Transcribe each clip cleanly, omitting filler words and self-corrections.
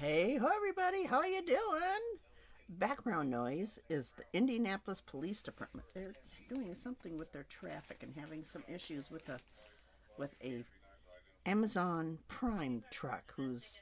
Hey, ho everybody, how you doing? Background noise is the Indianapolis Police Department. They're doing something with their traffic and having some issues with a Amazon Prime truck who's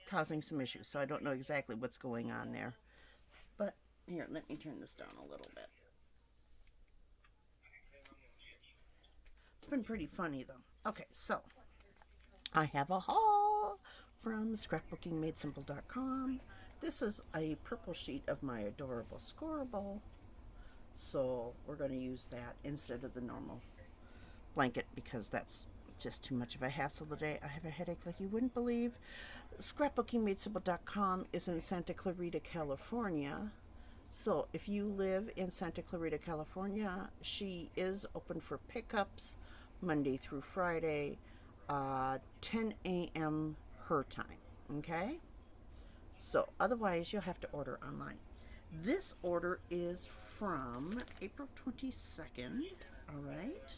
causing some issues. So I don't know exactly what's going on there. But here, let me turn this down a little bit. It's been pretty funny though. Okay, so I have a haul from scrapbookingmadesimple.com. This is a purple sheet of my adorable scoreable. So we're going to use that instead of the normal blanket because that's just too much of a hassle today. I have a headache like you wouldn't believe. Scrapbookingmadesimple.com is in Santa Clarita, California. So if you live in Santa Clarita, California, she is open for pickups Monday through Friday, 10 a.m. her time. Okay? So otherwise, you'll have to order online. This order is from April 22nd. All right.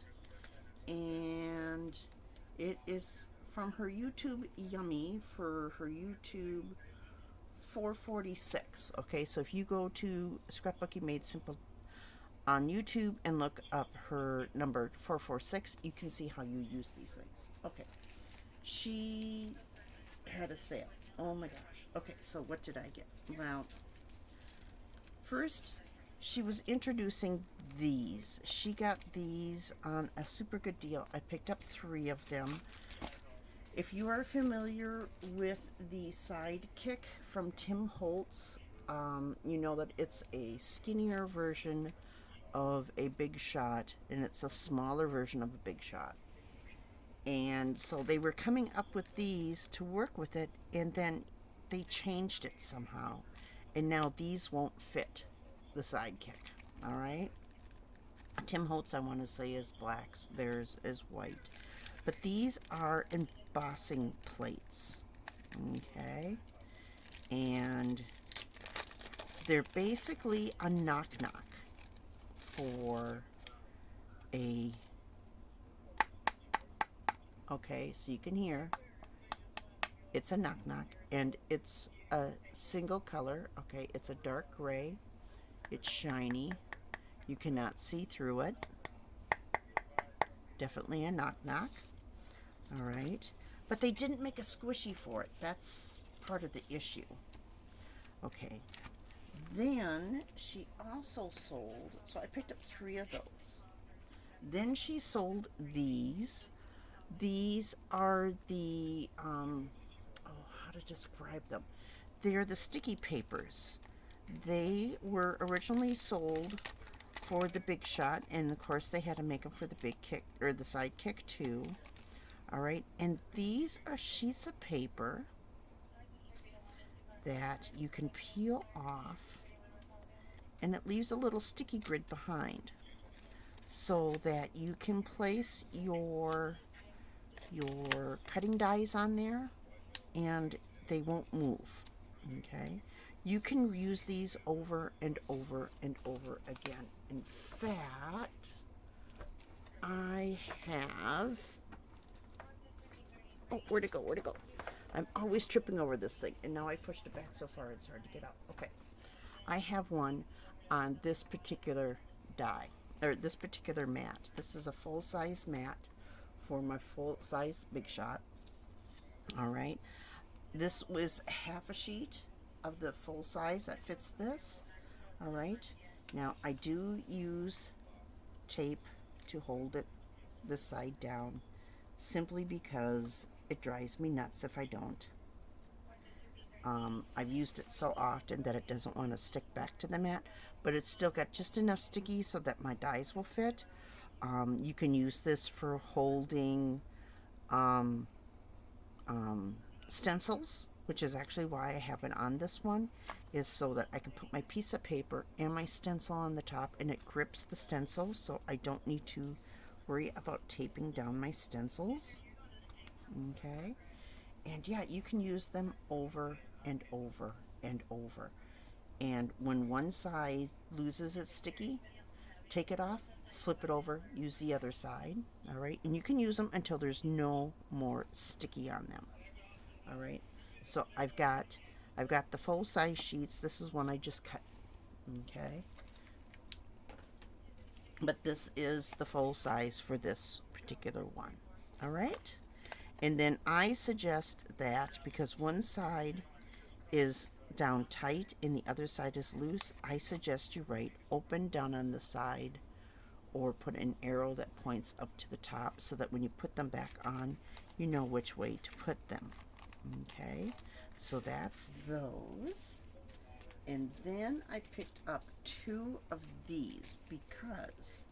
And it is from her YouTube Yummy for her YouTube 446. Okay, so if you go to Scrapbooking Made Simple on YouTube and look up her number 446, you can see how you use these things. Okay, she had a sale. Oh my gosh. Okay, so what did I get? Well, first, she was introducing these. She got these on a super good deal. I picked up 3 of them. If you are familiar with the Sidekick from Tim Holtz, you know that it's a skinnier version of a Big Shot, and it's a smaller version of a Big Shot. And so they were coming up with these to work with it, and then they changed it somehow. And now these won't fit the Sidekick. All right? Tim Holtz, I want to say, is black. Theirs is white. But these are embossing plates. Okay? And they're basically a knock-knock for a... Okay, so you can hear. It's a knock-knock, and it's a single color. Okay, it's a dark gray. It's shiny. You cannot see through it. Definitely a knock-knock. All right. But they didn't make a squishy for it. That's part of the issue. Okay. Then she also sold, so I picked up 3 of those. Then she sold these. These are the, how to describe them? They're the sticky papers. They were originally sold for the Big Shot, and of course they had to make them for the Big Kick, or the Sidekick too. All right, and these are sheets of paper that you can peel off, and it leaves a little sticky grid behind so that you can place your cutting dies on there and they won't move. Okay, you can use these over and over and over again. In fact, I have, oh, where'd it go? I'm always tripping over this thing, and now I pushed it back so far it's hard to get out. Okay, I have one on this particular die, or this particular mat. This is a full-size mat for my full-size Big Shot. All right, this was half a sheet of the full size that fits this. All right, now I do use tape to hold it this side down, simply because it drives me nuts if I don't. I've used it so often that it doesn't want to stick back to the mat, but it's still got just enough sticky so that my dies will fit. You can use this for holding stencils, which is actually why I have it on this one, is so that I can put my piece of paper and my stencil on the top, and it grips the stencil, so I don't need to worry about taping down my stencils. Okay, and yeah, you can use them over and over and over, and when one side loses its sticky, take it off, flip it over, use the other side. All right, and you can use them until there's no more sticky on them. All right, so I've got I've got the full-size sheets. This is one I just cut. Okay. But this is the full size for this particular one. All right. And then I suggest that because one side is down tight and the other side is loose, I suggest you write open down on the side or put an arrow that points up to the top so that when you put them back on, you know which way to put them. Okay, so that's those. And then I picked up 2 of these because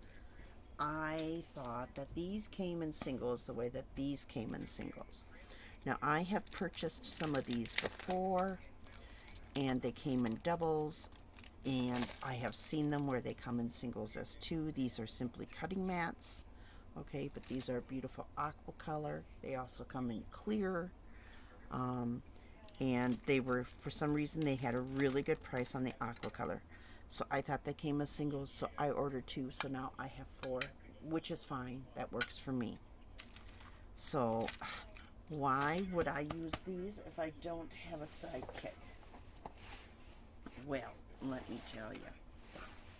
I thought that these came in singles the way that these came in singles. Now I have purchased some of these before and they came in doubles, and I have seen them where they come in singles as 2. These are simply cutting mats, okay, but these are beautiful aqua color. They also come in clear, and they were, for some reason, they had a really good price on the aqua color. So I thought they came as singles, so I ordered 2, so now I have 4, which is fine. That works for me. So why would I use these if I don't have a sidekick? Well, let me tell you.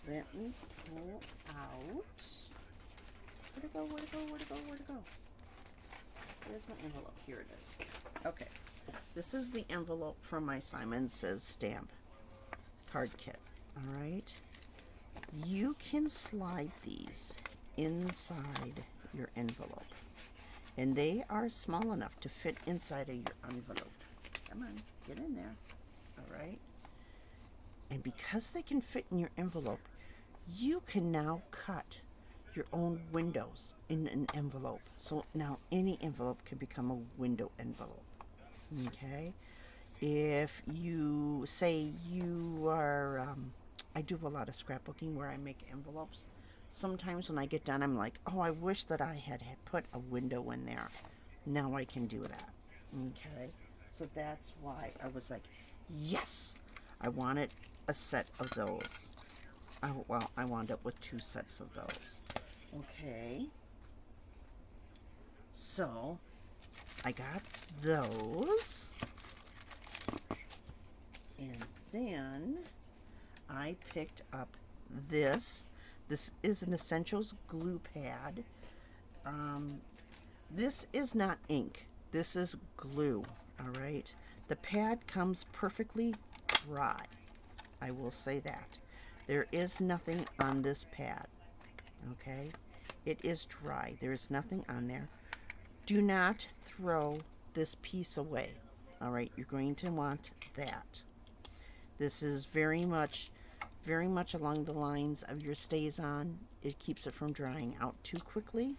Let me pull out. Where'd it go? Where'd it go? Where'd it go? Where'd it go? Where's my envelope? Here it is. Okay. This is the envelope from my Simon Says stamp card kit. All right. You can slide these inside your envelope, and they are small enough to fit inside of your envelope. Come on, get in there. All right. And because they can fit in your envelope, you can now cut your own windows in an envelope. So now any envelope can become a window envelope. Okay? If you say you are, I do a lot of scrapbooking where I make envelopes. Sometimes when I get done, I'm like, oh, I wish that I had put a window in there. Now I can do that. Okay? So that's why I was like, yes! I wanted a set of those. Well, I wound up with 2 sets of those. Okay. So, I got those. And then I picked up this. This is an Essentials glue pad. This is not ink. This is glue. All right. The pad comes perfectly dry. I will say that. There is nothing on this pad. Okay? It is dry. There is nothing on there. Do not throw this piece away. All right? You're going to want that. This is very much along the lines of your StazOn. It keeps it from drying out too quickly.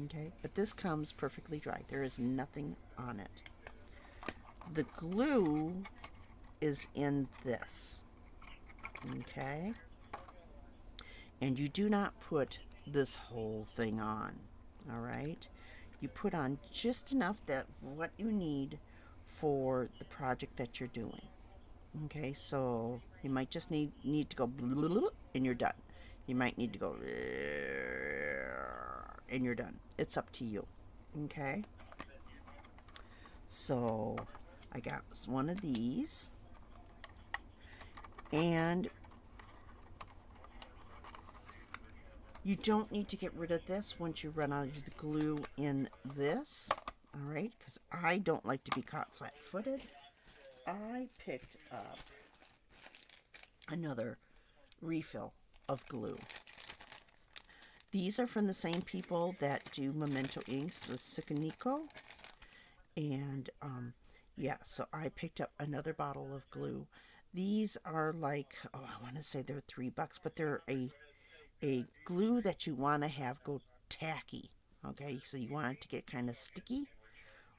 Okay? But this comes perfectly dry. There is nothing on it. The glue is in this. Okay? And you do not put this whole thing on. All right? You put on just enough that what you need for the project that you're doing. Okay? So you might just need to go and you're done. You might need to go and you're done. It's up to you. Okay? So I got one of these. And you don't need to get rid of this once you run out of the glue in this. All right, because I don't like to be caught flat-footed. I picked up another refill of glue. These are from the same people that do Memento inks, the Sukuniko. And yeah, so I picked up another bottle of glue. These are like, oh, I want to say they're $3, but they're a glue that you want to have go tacky. Okay, so you want it to get kind of sticky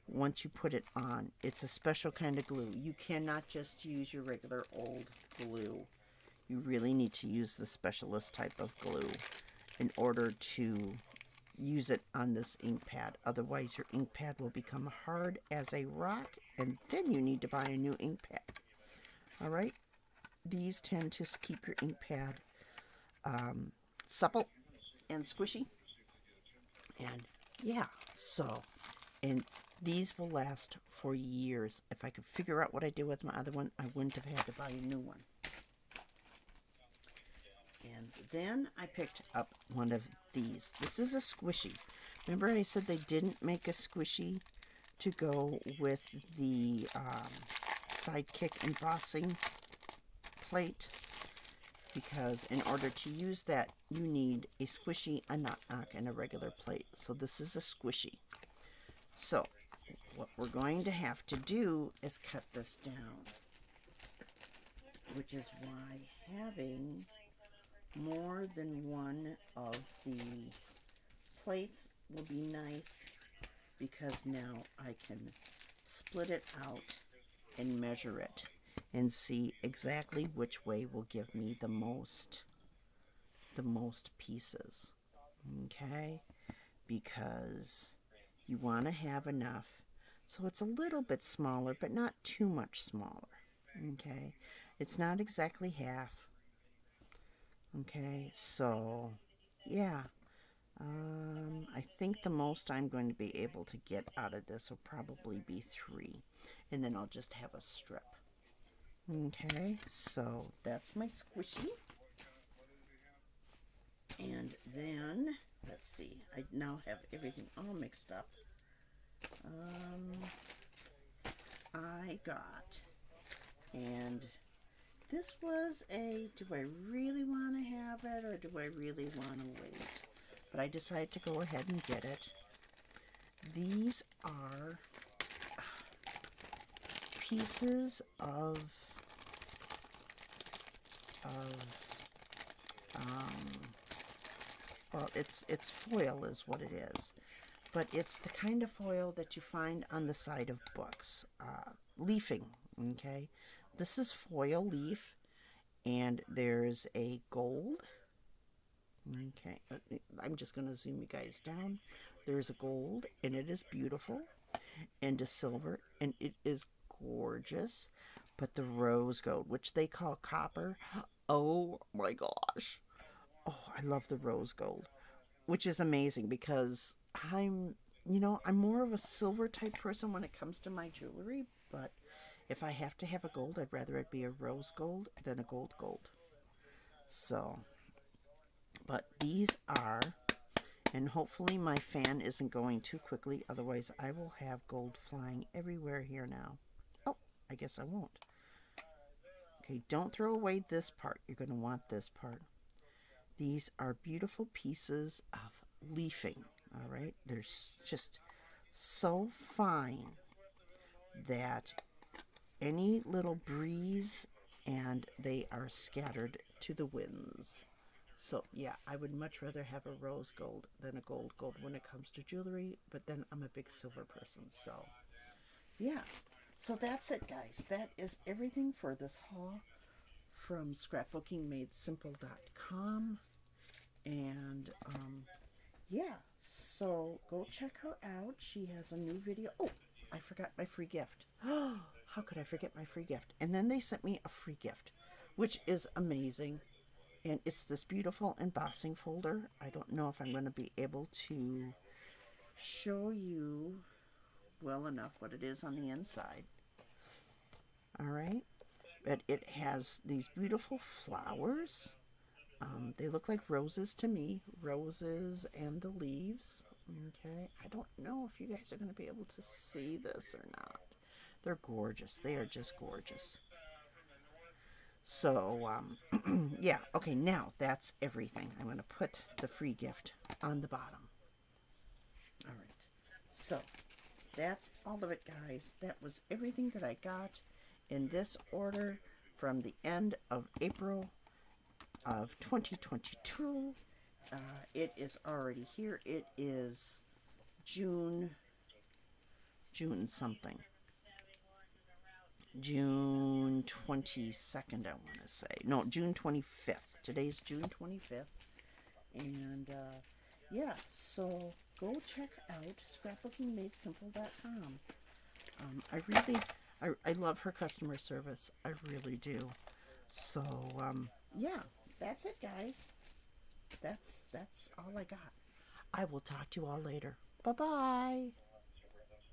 once you put it on. It's a special kind of glue. You cannot just use your regular old glue. You really need to use the specialist type of glue in order to use it on this ink pad. Otherwise, your ink pad will become hard as a rock, and then you need to buy a new ink pad. All right? These tend to keep your ink pad supple and squishy. And yeah, so, and These will last for years. If I could figure out what I did with my other one, I wouldn't have had to buy a new one. And then I picked up one of these. This is a squishy. Remember I said they didn't make a squishy to go with the Sidekick embossing plate? Because in order to use that, you need a squishy, a knock-knock, and a regular plate. So this is a squishy. So what we're going to have to do is cut this down, which is why having more than one of the plates will be nice, because now I can split it out and measure it and see exactly which way will give me the most pieces. Okay? Because you want to have enough so it's a little bit smaller, but not too much smaller. Okay? It's not exactly half. Okay, so yeah, I think the most I'm going to be able to get out of this will probably be 3, and then I'll just have a strip. Okay, so that's my squishy. And then, let's see, I now have everything all mixed up. I got, and this was a, do I really want to have it, or do I really want to wait? But I decided to go ahead and get it. These are pieces of well, it's foil is what it is. But it's the kind of foil that you find on the side of books. Leafing, okay? This is foil leaf, and there's a gold. Okay, I'm just going to zoom you guys down. There's a gold, and it is beautiful, and a silver, and it is gorgeous. But the rose gold, which they call copper, oh my gosh. Oh, I love the rose gold, which is amazing because I'm more of a silver type person when it comes to my jewelry, but if I have to have a gold, I'd rather it be a rose gold than a gold gold. So, but these are, and hopefully my fan isn't going too quickly, otherwise I will have gold flying everywhere here now. Oh, I guess I won't. Okay, don't throw away this part. You're going to want this part. These are beautiful pieces of leafing, all right? They're just so fine that any little breeze and they are scattered to the winds. So yeah, I would much rather have a rose gold than a gold gold when it comes to jewelry, but then I'm a big silver person, so yeah. So that's it, guys. That is everything for this haul from scrapbookingmadesimple.com. And yeah, so go check her out. She has a new video. Oh, I forgot my free gift. How could I forget my free gift? And then they sent me a free gift, which is amazing. And it's this beautiful embossing folder. I don't know if I'm going to be able to show you well enough what it is on the inside. All right. But it has these beautiful flowers. They look like roses to me. Roses and the leaves. Okay. I don't know if you guys are going to be able to see this or not. They're gorgeous. They are just gorgeous. So, yeah. Okay, now that's everything. I'm going to put the free gift on the bottom. All right. So, that's all of it, guys. That was everything that I got in this order from the end of April of 2022. It is already here. It is June something. June 22nd, I want to say. No, June 25th. Today's June 25th. And, yeah, so go check out scrapbookingmadesimple.com. I love her customer service. I really do. So, yeah, that's it, guys. That's all I got. I will talk to you all later. Bye-bye.